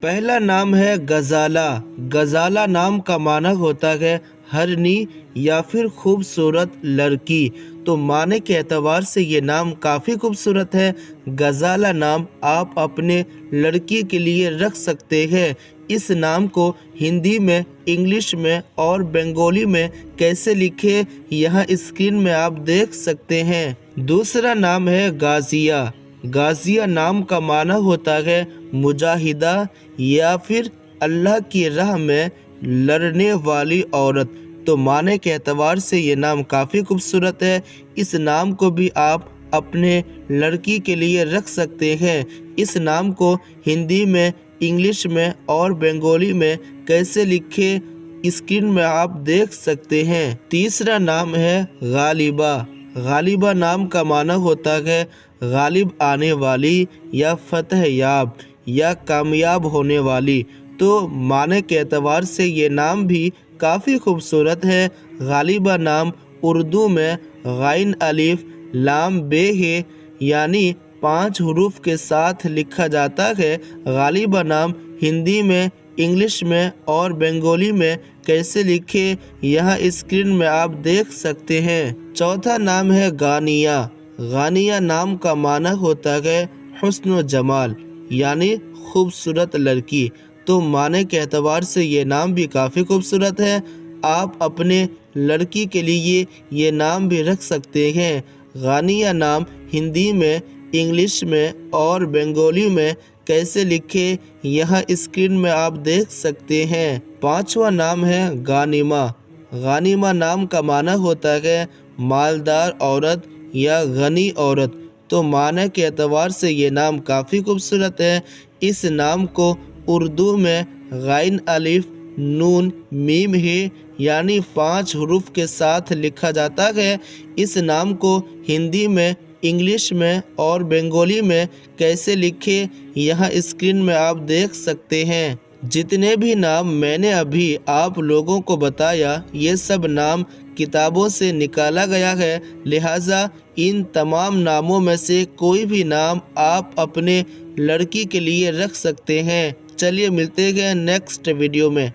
پہلا نام ہے غزالہ۔ غزالہ نام کا معنی ہوتا ہے ہرنی یا پھر خوبصورت لڑکی، تو معنی کے اعتبار سے یہ نام کافی خوبصورت ہے۔ غزالہ نام آپ اپنے لڑکی کے لیے رکھ سکتے ہیں۔ اس نام کو ہندی میں، انگلش میں اور بنگالی میں کیسے لکھے یہاں اسکرین میں آپ دیکھ سکتے ہیں۔ دوسرا نام ہے غازیہ۔ غازیہ نام کا معنی ہوتا ہے مجاہدہ یا پھر اللہ کی راہ میں لڑنے والی عورت، تو معنی کے اعتبار سے یہ نام کافی خوبصورت ہے۔ اس نام کو بھی آپ اپنے لڑکی کے لیے رکھ سکتے ہیں۔ اس نام کو ہندی میں، انگلش میں اور بنگالی میں کیسے لکھے اسکرین میں آپ دیکھ سکتے ہیں۔ تیسرا نام ہے غالبہ۔ غالبہ نام کا معنی ہوتا ہے غالب آنے والی یا فتح یاب یا کامیاب ہونے والی، تو معنی کے اعتبار سے یہ نام بھی کافی خوبصورت ہے۔ غالبہ نام اردو میں غین الف لام بے ہے، یعنی 5 حروف کے ساتھ لکھا جاتا ہے۔ غالبہ نام ہندی میں، انگلش میں اور بنگالی میں کیسے لکھے یہاں اسکرین میں آپ دیکھ سکتے ہیں۔ چوتھا نام ہے غانیہ۔ غانیہ نام کا معنی ہوتا ہے حسن و جمال، یعنی خوبصورت لڑکی، تو معنی کے اعتبار سے یہ نام بھی کافی خوبصورت ہے۔ آپ اپنے لڑکی کے لیے یہ نام بھی رکھ سکتے ہیں۔ غانیہ نام ہندی میں، انگلش میں اور بنگالی میں کیسے لکھے یہاں اسکرین میں آپ دیکھ سکتے ہیں۔ پانچواں نام ہے غانمہ۔ غانمہ نام کا معنی ہوتا ہے مالدار عورت یا غنی عورت، تو معنی کے اعتبار سے یہ نام کافی خوبصورت ہے۔ اس نام کو اردو میں غین الف نون میم ہے، یعنی 5 حروف کے ساتھ لکھا جاتا ہے۔ اس نام کو ہندی میں، انگلش میں اور بنگالی میں کیسے لکھے یہاں اسکرین میں آپ دیکھ سکتے ہیں۔ جتنے بھی نام میں نے ابھی آپ لوگوں کو بتایا، یہ سب نام کتابوں سے نکالا گیا ہے، لہٰذا ان تمام ناموں میں سے کوئی بھی نام آپ اپنے لڑکی کے لیے رکھ سکتے ہیں۔ چلیے ملتے ہیں نیکسٹ ویڈیو میں۔